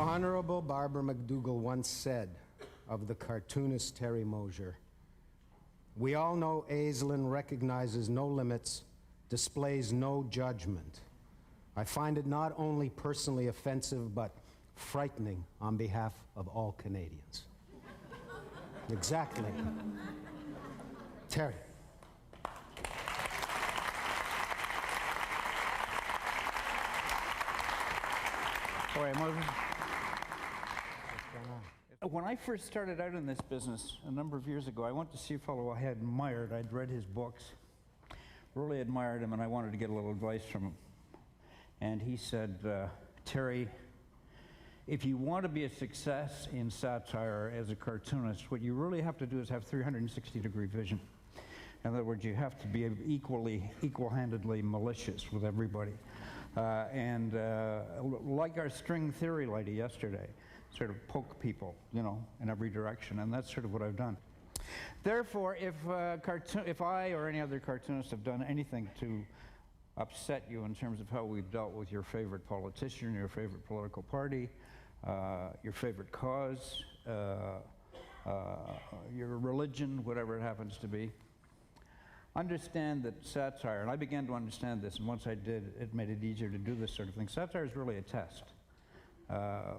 Honorable Barbara McDougall once said of the cartoonist Terry Mosher, "We all know Aislinn recognizes no limits, displays no judgment. I find it not only personally offensive, but frightening on behalf of all Canadians." Exactly. Terry. All right, Moses. When I first started out in this business a number of years ago, I went to see a fellow I had admired. I'd read his books, really admired him, and I wanted to get a little advice from him. And he said, Terry, if you want to be a success in satire as a cartoonist, what you really have to do is have 360-degree vision. In other words, you have to be equal-handedly malicious with everybody. Like our string theory lady yesterday, sort of poke people, you know, in every direction, and that's sort of what I've done. Therefore, if I or any other cartoonist have done anything to upset you in terms of how we've dealt with your favorite politician, your favorite political party, your favorite cause, your religion, whatever it happens to be, understand that satire, and I began to understand this, and once I did, it made it easier to do this sort of thing. Satire is really a test,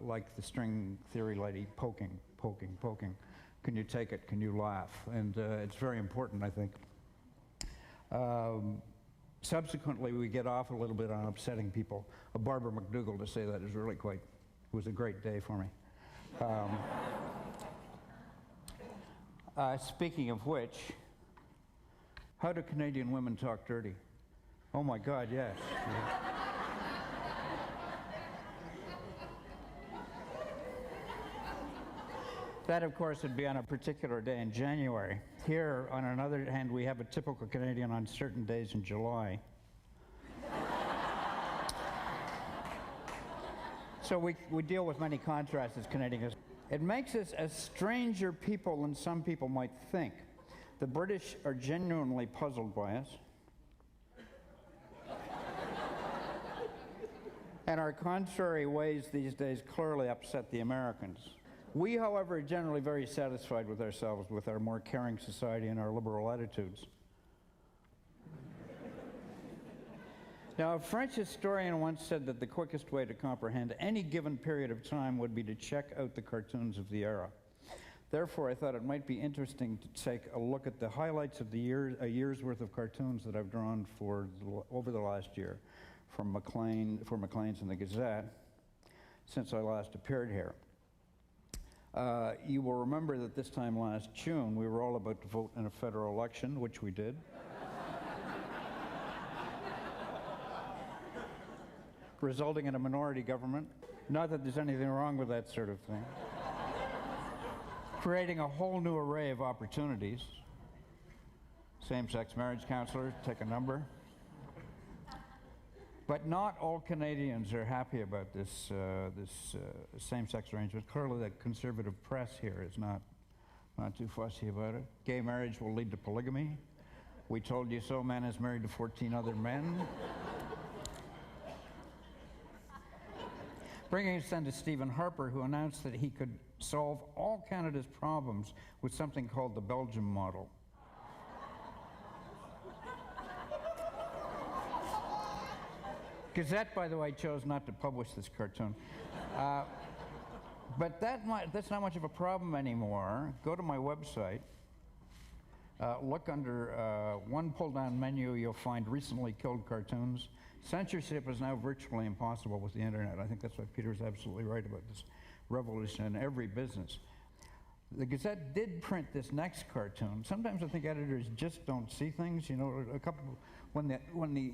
like the string theory lady, poking. Can you take it? Can you laugh? And it's very important, I think. Subsequently, we get off a little bit on upsetting people. Barbara McDougall, to say that is really it was a great day for me. Speaking of which, how do Canadian women talk dirty? Oh my God, yes. That, of course, would be on a particular day in January. Here, on another hand, we have a typical Canadian on certain days in July. So we deal with many contrasts as Canadians. It makes us a stranger people than some people might think. The British are genuinely puzzled by us. And our contrary ways these days clearly upset the Americans. We, however, are generally very satisfied with ourselves, with our more caring society and our liberal attitudes. Now, a French historian once said that the quickest way to comprehend any given period of time would be to check out the cartoons of the era. Therefore, I thought it might be interesting to take a look at the highlights of a year's worth of cartoons that I've drawn over the last year for Maclean's and the Gazette since I last appeared here. You will remember that this time last June, we were all about to vote in a federal election, which we did. Resulting in a minority government. Not that there's anything wrong with that sort of thing. Creating a whole new array of opportunities. Same-sex marriage counselor, take a number. But not all Canadians are happy about this same-sex arrangement. Clearly, the conservative press here is not too fussy about it. Gay marriage will lead to polygamy. We told you so. Man is married to 14 other men. Bringing us then to Stephen Harper, who announced that he could solve all Canada's problems with something called the Belgium model. Gazette, by the way, chose not to publish this cartoon. But that's not much of a problem anymore. Go to my website. Look under one pull-down menu, you'll find recently killed cartoons. Censorship is now virtually impossible with the internet. I think that's why Peter's absolutely right about this revolution in every business. The Gazette did print this next cartoon. Sometimes I think editors just don't see things. You know, when the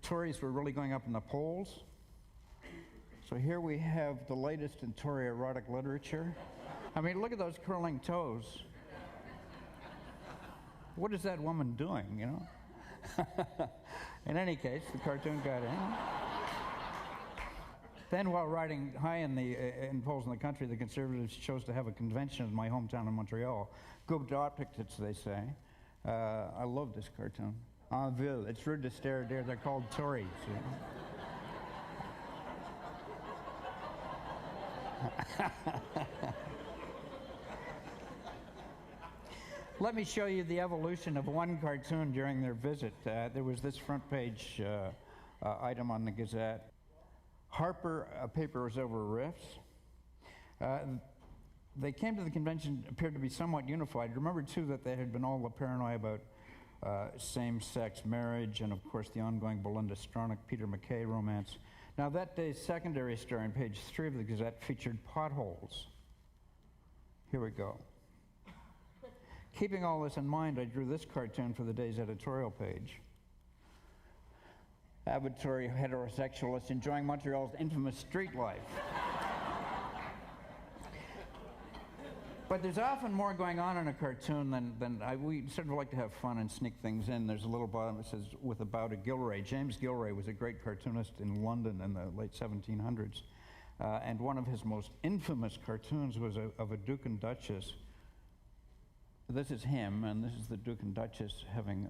Tories were really going up in the polls. So here we have the latest in Tory erotic literature. I mean, look at those curling toes. What is that woman doing, you know? In any case, the cartoon got in. Then, while riding high in polls in the country, the Conservatives chose to have a convention in my hometown of Montreal. Good optics, they say. I love this cartoon. En ville. It's rude to stare there. They're called Tories. You know? Let me show you the evolution of one cartoon during their visit. There was this front page item on the Gazette. Harper papers over riffs. They came to the convention, appeared to be somewhat unified. Remember, too, that there had been all the paranoia about same-sex marriage and, of course, the ongoing Belinda Stronach-Peter MacKay romance. Now, that day's secondary story on page 3 of the Gazette featured potholes. Here we go. Keeping all this in mind, I drew this cartoon for the day's editorial page. Abertory heterosexualist enjoying Montreal's infamous street life. But there's often more going on in a cartoon than we sort of like to have fun and sneak things in. There's a little bottom that says, with about a Gilray. James Gilray was a great cartoonist in London in the late 1700s. And one of his most infamous cartoons was of a Duke and Duchess. This is him, and this is the Duke and Duchess having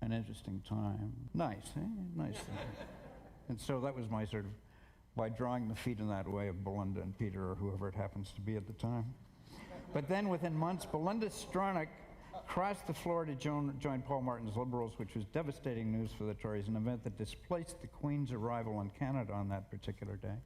an interesting time. Nice, eh? Nice thing. And so that was my sort of, by drawing the feet in that way of Belinda and Peter, or whoever it happens to be at the time. But then within months, Belinda Stronach crossed the floor to join Paul Martin's Liberals, which was devastating news for the Tories, an event that displaced the Queen's arrival in Canada on that particular day.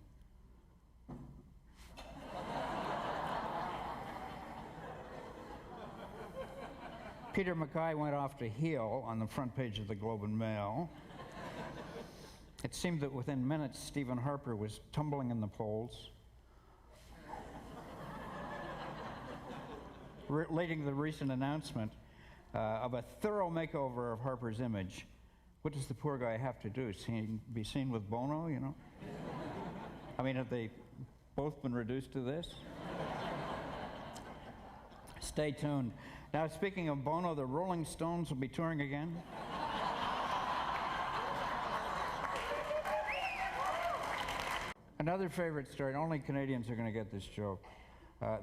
Peter MacKay went off to heel on the front page of the Globe and Mail. It seemed that within minutes, Stephen Harper was tumbling in the polls, relating the recent announcement of a thorough makeover of Harper's image. What does the poor guy have to do? Be seen with Bono, you know? I mean, have they both been reduced to this? Stay tuned. Now, speaking of Bono, the Rolling Stones will be touring again. Another favorite story, and only Canadians are going to get this joke,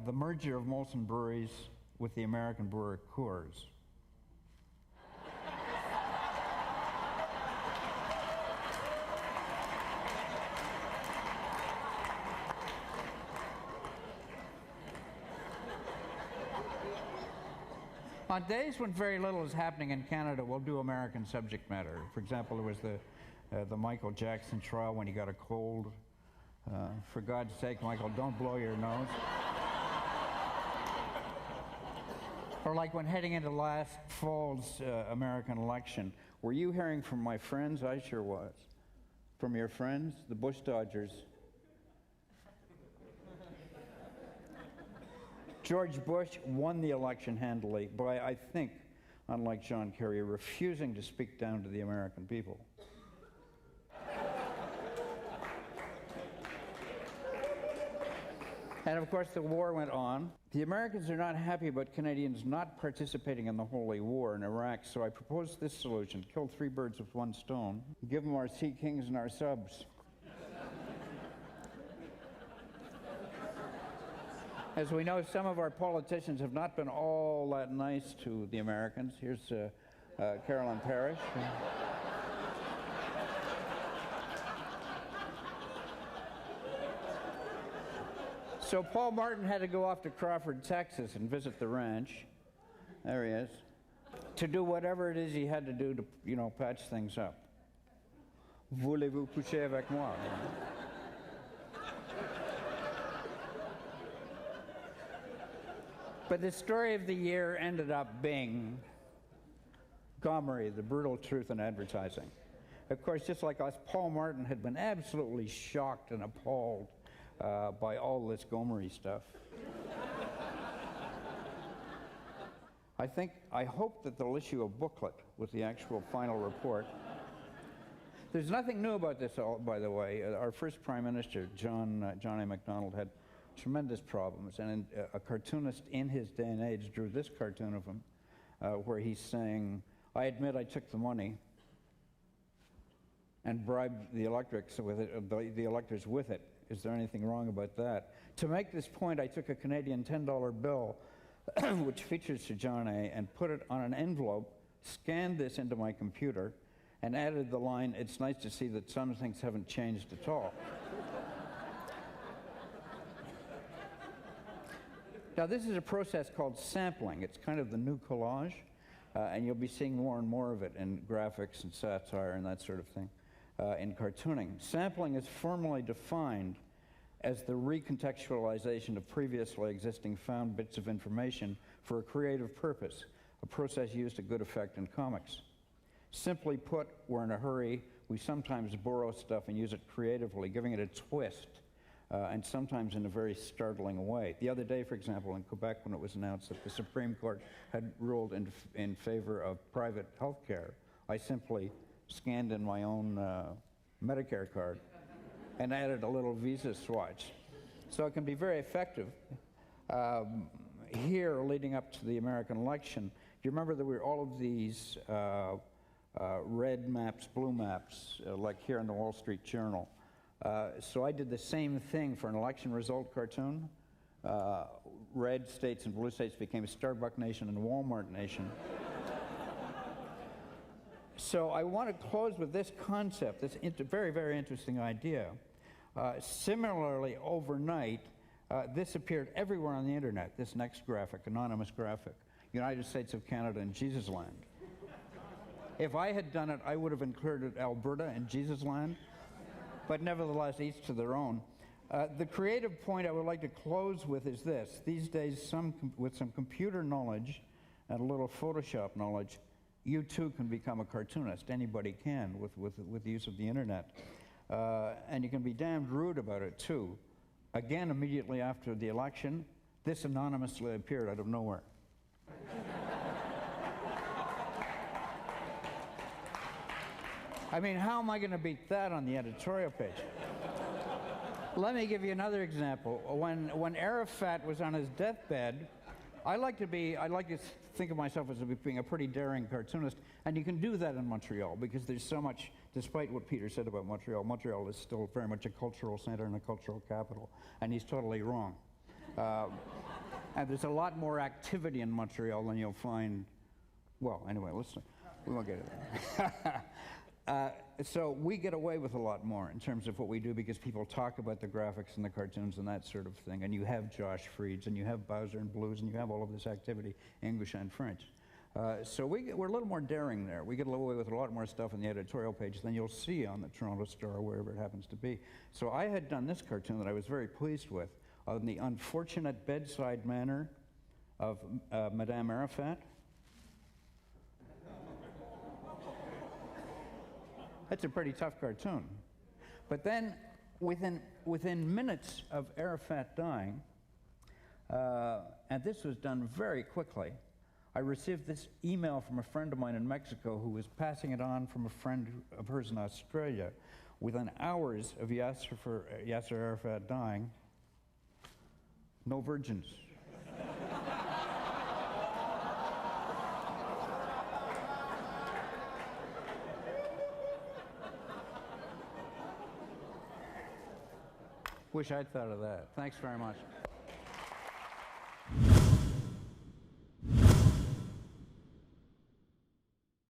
the merger of Molson Breweries with the American brewer Coors. On days when very little is happening in Canada, we'll do American subject matter. For example, there was the Michael Jackson trial when he got a cold. For God's sake, Michael, don't blow your nose. Or like when heading into last fall's American election. Were you hearing from my friends? I sure was. From your friends, the Bush Dodgers. George Bush won the election handily by, I think, unlike John Kerry, refusing to speak down to the American people. And of course, the war went on. The Americans are not happy about Canadians not participating in the Holy War in Iraq, so I proposed this solution: kill 3 birds with 1 stone, give them our Sea Kings and our subs. As we know, some of our politicians have not been all that nice to the Americans. Here's Carolyn Parrish. So Paul Martin had to go off to Crawford, Texas, and visit the ranch. There he is. To do whatever it is he had to do to, you know, patch things up. Voulez-vous coucher avec moi? But the story of the year ended up being Gomery, the brutal truth in advertising. Of course, just like us, Paul Martin had been absolutely shocked and appalled by all this Gomery stuff. I hope that they'll issue a booklet with the actual final report. There's nothing new about this, by the way. Our first Prime Minister, John A. Macdonald, had tremendous problems, and a cartoonist in his day and age drew this cartoon of him, where he's saying, "I admit I took the money and bribed the electors with it. Is there anything wrong about that? To make this point, I took a Canadian $10 bill, which features Sir John A., and put it on an envelope, scanned this into my computer, and added the line, 'It's nice to see that some things haven't changed at all.'" Now, this is a process called sampling. It's kind of the new collage, and you'll be seeing more and more of it in graphics and satire and that sort of thing in cartooning. Sampling is formally defined as the recontextualization of previously existing found bits of information for a creative purpose, a process used to good effect in comics. Simply put, we're in a hurry. We sometimes borrow stuff and use it creatively, giving it a twist, and sometimes in a very startling way. The other day, for example, in Quebec, when it was announced that the Supreme Court had ruled in favor of private health care, I simply scanned in my own Medicare card and added a little visa swatch. So it can be very effective. Here, leading up to the American election, do you remember there were all of these red maps, blue maps, like here in the Wall Street Journal? So I did the same thing for an election result cartoon. Red states and blue states became Starbucks Nation and Walmart Nation. So I want to close with this concept, this very, very interesting idea. Similarly, overnight, this appeared everywhere on the internet, this next graphic, anonymous graphic, United States of Canada and Jesus Land. If I had done it, I would have included Alberta and Jesus Land, but nevertheless, each to their own. The creative point I would like to close with is this. These days, with some computer knowledge and a little Photoshop knowledge, you too can become a cartoonist. Anybody can with the use of the internet. And you can be damned rude about it too. Again, immediately after the election, this anonymously appeared out of nowhere. I mean, how am I going to beat that on the editorial page? Let me give you another example. When Arafat was on his deathbed, I like to think of myself as being a pretty daring cartoonist, and you can do that in Montreal because there's so much, despite what Peter said about Montreal, Montreal is still very much a cultural center and a cultural capital, and he's totally wrong. And there's a lot more activity in Montreal than you'll find, well, anyway, we won't get into that. So we get away with a lot more in terms of what we do because people talk about the graphics and the cartoons and that sort of thing. And you have Josh Freeds, and you have Bowser and Blues, and you have all of this activity, English and French. So we're a little more daring there. We get away with a lot more stuff on the editorial page than you'll see on the Toronto Star or wherever it happens to be. So I had done this cartoon that I was very pleased with on the unfortunate bedside manner of Madame Arafat. That's a pretty tough cartoon. But then, within minutes of Arafat dying, and this was done very quickly, I received this email from a friend of mine in Mexico who was passing it on from a friend of hers in Australia. Within hours of Yasser Arafat dying, no virgins. Wish I'd thought of that. Thanks very much.